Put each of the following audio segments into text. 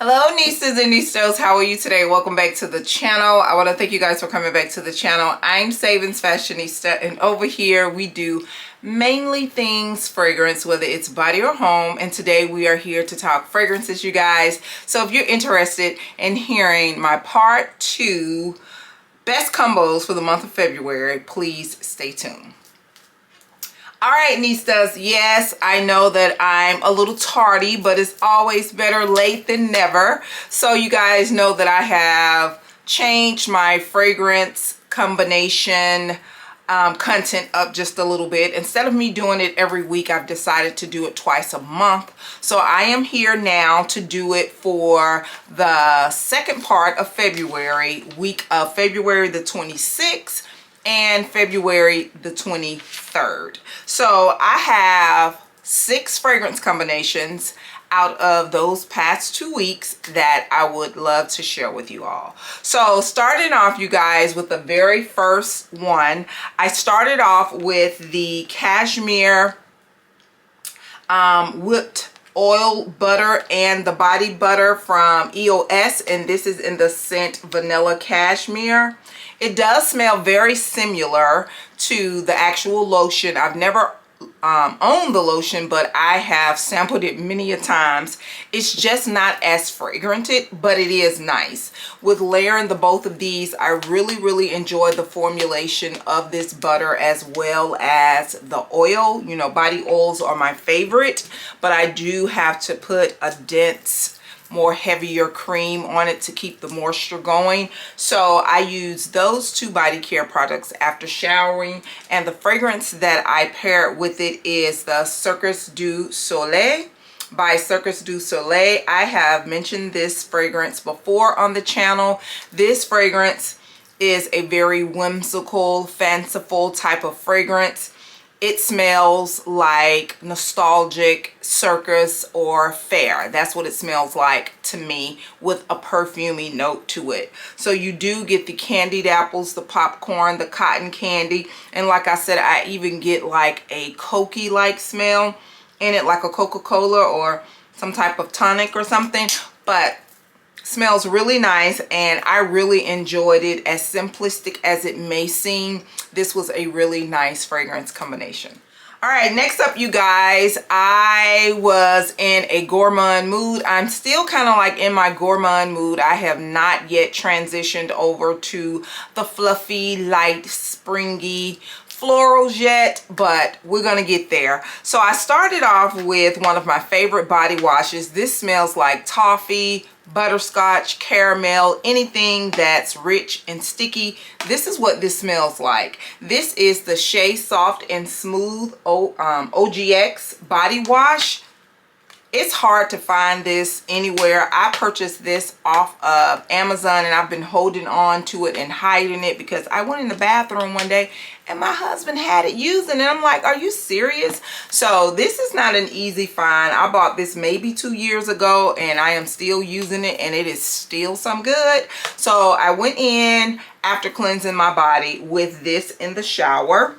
Hello nieces and niestos, how are you today? Welcome back to the channel. I want to thank you guys for coming back to the channel. I'm Savings Fashionista, and over here we do mainly things fragrance, whether it's body or home, and today we are here to talk fragrances, you guys. So if you're interested in hearing my part 2 best combos for the month of February, please stay tuned. All right, Nistas, yes, I know that I'm a little tardy, but it's always better late than never. So you guys know that I have changed my fragrance combination content up just a little bit. Instead of me doing it every week, I've decided to do it twice a month. So I am here now to do it for the second part of February, week of February the 26th. And February the 23rd. So I have 6 fragrance combinations out of those past 2 weeks that I would love to share with you all. So starting off, you guys, with the very first one, I started off with the Cashmere whipped oil butter and the body butter from EOS, and this is in the scent Vanilla Cashmere. It does smell very similar to the actual lotion. I've never owned the lotion, but I have sampled it many a times. It's just not as fragranted, but it is nice. With layering the both of these, I really enjoy the formulation of this butter as well as the oil. You know, body oils are my favorite, but I do have to put a dense, more heavier cream on it to keep the moisture going. So I use those 2 body care products after showering, and the fragrance that I paired with it is the Cirque du Soleil by Cirque du Soleil. I have mentioned this fragrance before on the channel. This fragrance is a very whimsical, fanciful type of fragrance. It smells like nostalgic circus or fair. That's what it smells like to me, with a perfumey note to it. So you do get the candied apples, the popcorn, the cotton candy, and like I said, I even get like a Coke like smell in it, like a Coca-Cola or some type of tonic or something. But smells really nice, and I really enjoyed it. As simplistic as it may seem, this was a really nice fragrance combination. All right, next up, you guys, I was in a gourmand mood. I'm still kind of like in my gourmand mood. I have not yet transitioned over to the fluffy, light, springy florals yet, but we're gonna get there. So I started off with one of my favorite body washes. This smells like toffee, butterscotch, caramel, anything that's rich and sticky. This is what this smells like. This is the Shea Soft and Smooth OGX body wash. It's hard to find this anywhere. I purchased this off of Amazon, and I've been holding on to it and hiding it because I went in the bathroom one day and my husband had it using it. I'm like, are you serious? So this is not an easy find. I bought this maybe 2 years ago, and I am still using it, and it is still some good. So I went in after cleansing my body with this in the shower.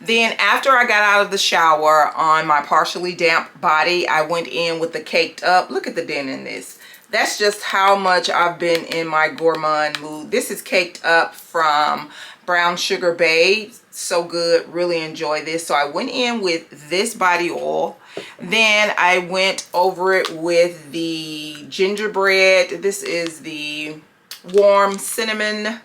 Then after I got out of the shower on my partially damp body, I went in with the caked up. Look at the dent in this. That's just how much I've been in my gourmand mood. This is caked up from Brown Sugar Babe. So good. Really enjoy this. So I went in with this body oil. Then I went over it with the gingerbread. This is the warm cinnamon.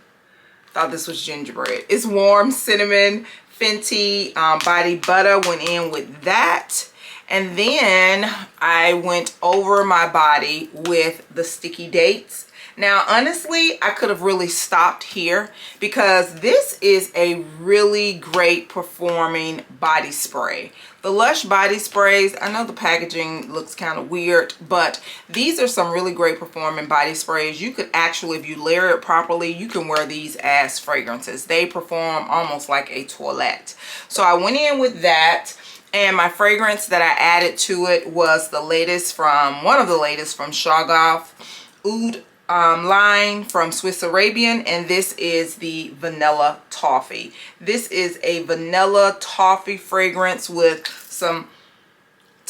Thought this was gingerbread. It's warm cinnamon Fenty body butter. Went in with that, and then I went over my body with the sticky dates. Now honestly, I could have really stopped here because this is a really great performing body spray. The Lush body sprays, I know the packaging looks kind of weird, but these are some really great performing body sprays. You could actually, if you layer it properly, you can wear these as fragrances. They perform almost like a toilette. So I went in with that, and my fragrance that I added to it was the latest from, one of the latest from Shea Oud line from Swiss Arabian, and this is the Vanilla Toffee. This is a vanilla toffee fragrance with some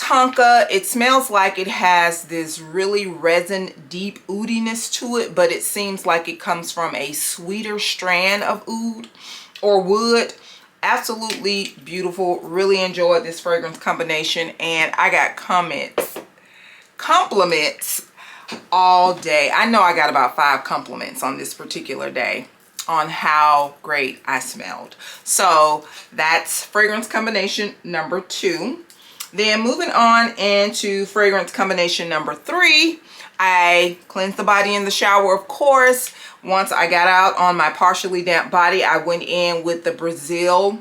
tonka. It smells like it has this really resin deep oudiness to it, but it seems like it comes from a sweeter strand of oud or wood. Absolutely beautiful. Really enjoyed this fragrance combination, and I got compliments all day. I know I got about 5 compliments on this particular day on how great I smelled. So that's fragrance combination number 2. Then moving on into fragrance combination number 3, I cleansed the body in the shower, of course. Once I got out on my partially damp body, I went in with the Brazil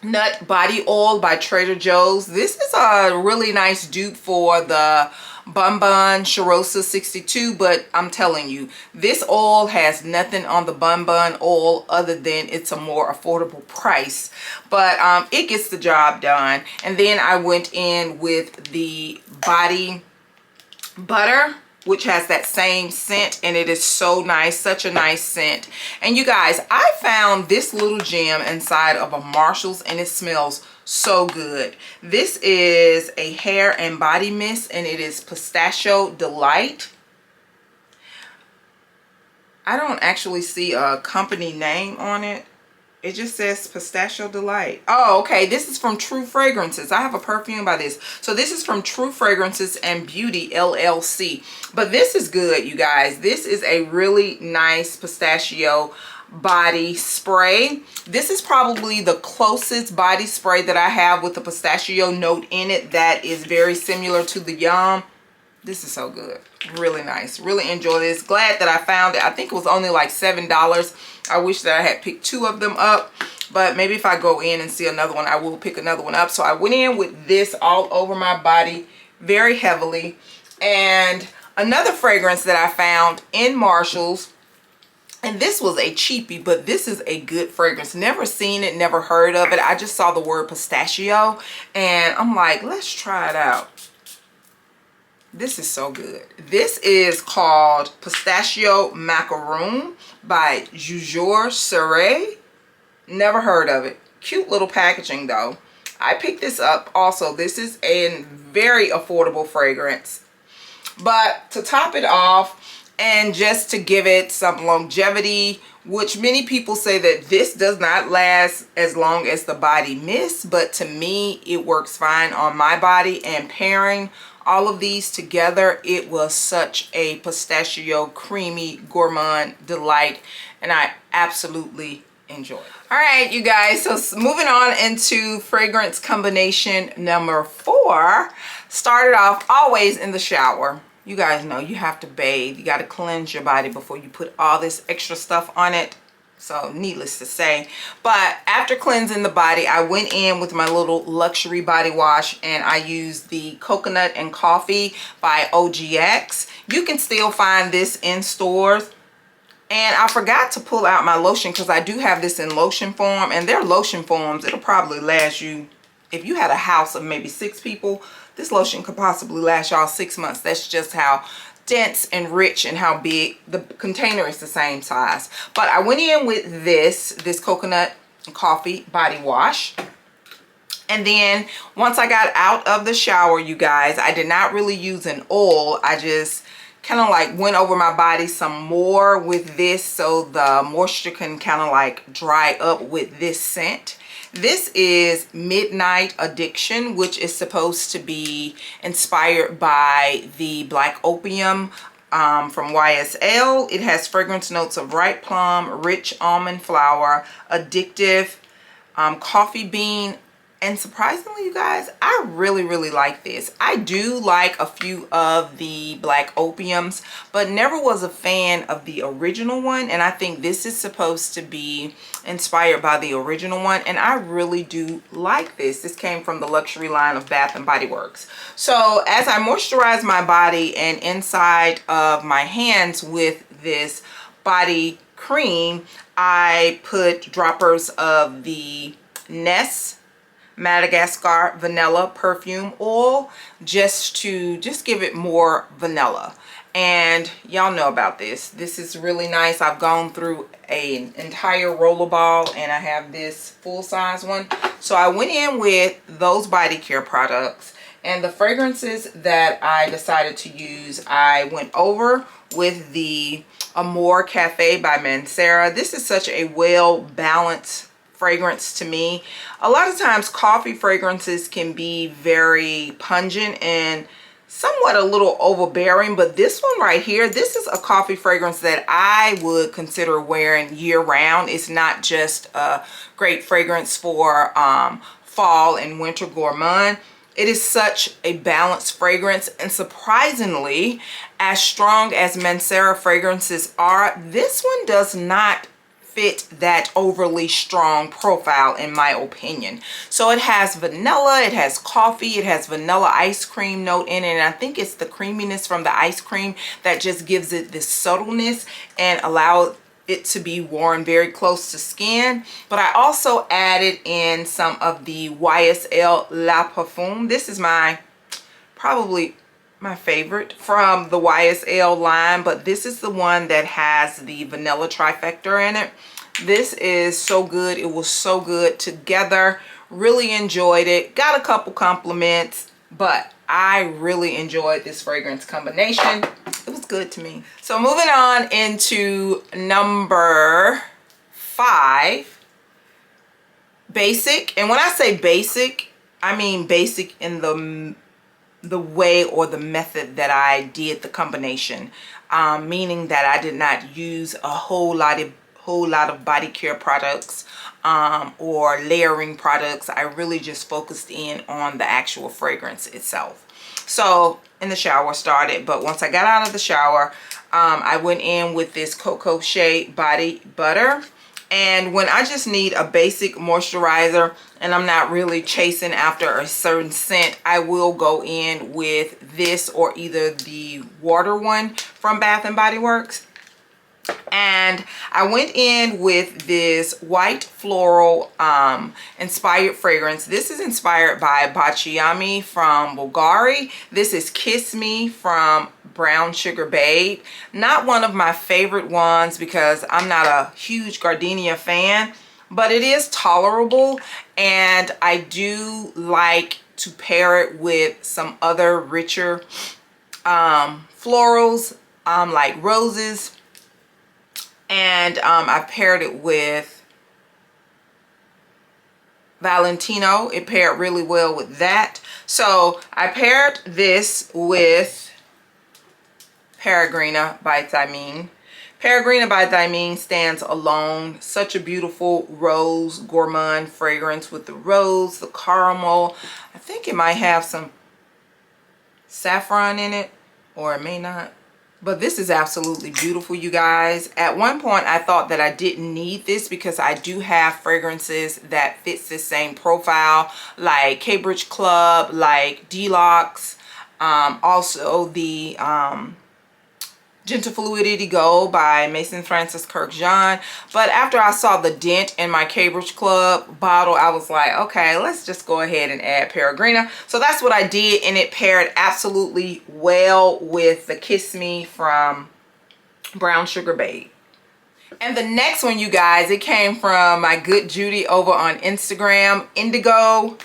Nut Body Oil by Trader Joe's. This is a really nice dupe for the Bun Bun Cheirosa 62, but I'm telling you, this oil has nothing on the Bun Bun oil other than it's a more affordable price, but it gets the job done. And then I went in with the Body Butter, which has that same scent, and it is so nice, such a nice scent. And you guys, I found this little gem inside of a Marshall's, and it smells so good. This is a hair and body mist, and it is Pistachio Delight. I don't actually see a company name on it. It just says Pistachio Delight. Oh, okay. This is from True Fragrances. I have a perfume by this. So this is from True Fragrances and Beauty LLC. But this is good, you guys. This is a really nice pistachio body spray. This is probably the closest body spray that I have with a pistachio note in it that is very similar to the Yum. This is so good. Really nice. Really enjoy this. Glad that I found it. I think it was only like $7. I wish that I had picked 2 of them up, but maybe if I go in and see another one, I will pick another one up. So I went in with this all over my body very heavily. And another fragrance that I found in Marshall's, and this was a cheapie, but this is a good fragrance. Never seen it, never heard of it. I just saw the word pistachio, and I'm like, let's try it out. This is so good. This is called Pistachio Macaroon by Bijou Cirque. Never heard of it. Cute little packaging though. I picked this up also. This is a very affordable fragrance. But to top it off, and just to give it some longevity, which many people say that this does not last as long as the body mist, but to me it works fine on my body. And pairing all of these together, it was such a pistachio creamy gourmand delight, and I absolutely enjoyed it. All right, you guys, so moving on into fragrance combination number 4. Started off always in the shower. You guys know you have to bathe. You got to cleanse your body before you put all this extra stuff on it. So needless to say, but after cleansing the body, I went in with my little luxury body wash, and I used the Coconut and Coffee by OGX. You can still find this in stores. And I forgot to pull out my lotion because I do have this in lotion form, and their lotion forms, it'll probably last you, if you had a house of maybe 6 people, this lotion could possibly last y'all 6 months. That's just how dense and rich and how big. The container is the same size. But I went in with this Coconut and Coffee body wash. And then once I got out of the shower, you guys, I did not really use an oil. I just kind of like went over my body some more with this so the moisture can kind of like dry up with this scent. This is Midnight Addiction, which is supposed to be inspired by the Black Opium from YSL. It has fragrance notes of ripe plum, rich almond flour, addictive coffee bean, and surprisingly, you guys, I really like this. I do like a few of the Black Opiums, but never was a fan of the original one, and I think this is supposed to be inspired by the original one, and I really do like this. This came from the luxury line of Bath and Body Works. So as I moisturize my body and inside of my hands with this body cream, I put droppers of the Ness Madagascar vanilla perfume oil just to give it more vanilla. And y'all know about this. This is really nice. I've gone through an entire rollerball, and I have this full size one. So I went in with those body care products, And the fragrances that I decided to use, I went over with the Amora Caffe by Mancera. This is such a well-balanced fragrance to me. A lot of times coffee fragrances can be very pungent and somewhat a little overbearing, but this one right here, this is a coffee fragrance that I would consider wearing year-round. It's not just a great fragrance for fall and winter gourmand. It is such a balanced fragrance, and surprisingly, as strong as Mancera fragrances are, this one does not fit that overly strong profile in my opinion. So it has vanilla, it has coffee, it has vanilla ice cream note in it, and I think it's the creaminess from the ice cream that just gives it this subtleness and allow it to be worn very close to skin. But I also added in some of the YSL La Parfum. This is probably my favorite from the YSL line, but this is the one that has the vanilla trifecta in it. This is so good. It was so good together. Really enjoyed it. Got a couple compliments, but I really enjoyed this fragrance combination. It was good to me. So moving on into number 5, basic. And when I say basic, I mean basic in the way or the method that I did the combination, meaning that I did not use a whole lot of body care products or layering products. I really just focused in on the actual fragrance itself. So in the shower started, but once I got out of the shower, I went in with this Coco Shea body butter. And when I just need a basic moisturizer and I'm not really chasing after a certain scent, I will go in with this or either the water one from Bath and Body Works. And I went in with this white floral inspired fragrance. This is inspired by Baciami from Bulgari. This is Kiss Me from Brown Sugar Babe. Not one of my favorite ones because I'm not a huge gardenia fan, but it is tolerable, and I do like to pair it with some other richer florals like roses. And I paired it with Valentino. It paired really well with that. So I paired this with Peregrina by Thymine. Peregrina by Thymine stands alone. Such a beautiful rose gourmand fragrance with the rose, the caramel. I think it might have some saffron in it, or it may not. But this is absolutely beautiful, you guys. At one point, I thought that I didn't need this because I do have fragrances that fits the same profile, like Cambridge Club, like Deluxe, also the Gentle Fluidity Gold by Mason Francis Kirkjean. But after I saw the dent in my Cambridge Club bottle, I was like, okay, let's just go ahead and add Peregrina. So that's what I did, and it paired absolutely well with the Kiss Me from Brown Sugar Babe. And the next one, you guys, it came from my good Judy over on Instagram, Indigo.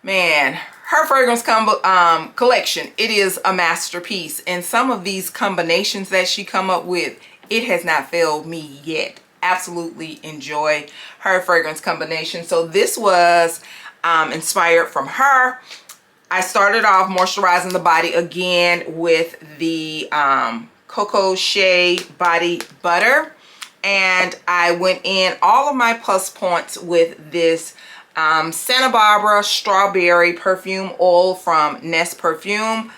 Man, her fragrance collection, it is a masterpiece, and some of these combinations that she come up with, it has not failed me yet. Absolutely enjoy her fragrance combination. So this was inspired from her. I started off moisturizing the body again with the Coco Shea body butter, and I went in all of my plus points with this Santa Barbara strawberry perfume oil from Nest Perfume.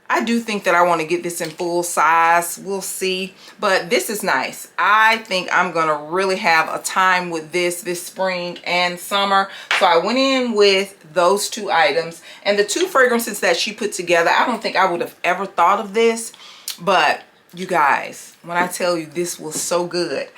I do think that I want to get this in full size. We'll see, but this is nice. I think I'm gonna really have a time with this spring and summer. So I went in with those two items, and the two fragrances that she put together, I don't think I would have ever thought of this, but you guys, when I tell you this was so good.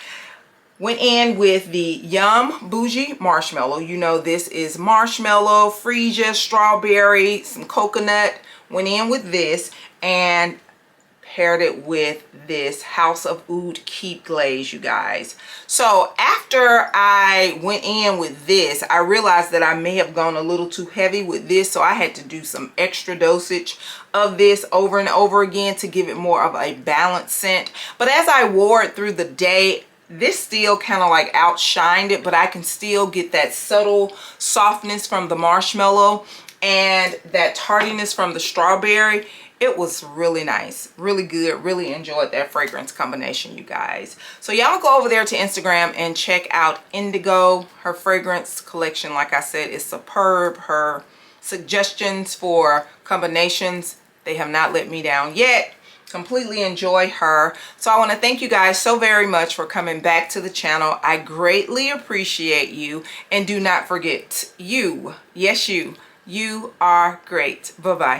Went in with the Yum Bougie Marshmallow. You know this is marshmallow, freesia, strawberry, some coconut. Went in with this and paired it with this House of Oud Keep Glaze, you guys. So after I went in with this, I realized that I may have gone a little too heavy with this, so I had to do some extra dosage of this over and over again to give it more of a balanced scent. But as I wore it through the day, this still kind of like outshined it, but I can still get that subtle softness from the marshmallow and that tardiness from the strawberry. It was really nice, really good, really enjoyed that fragrance combination, you guys. So y'all go over there to Instagram and check out Indigo. Her fragrance collection, like I said, is superb. Her suggestions for combinations, they have not let me down yet. Completely enjoy her. So I want to thank you guys so very much for coming back to the channel. I greatly appreciate you, and do not forget, you, yes you are great. Bye-bye.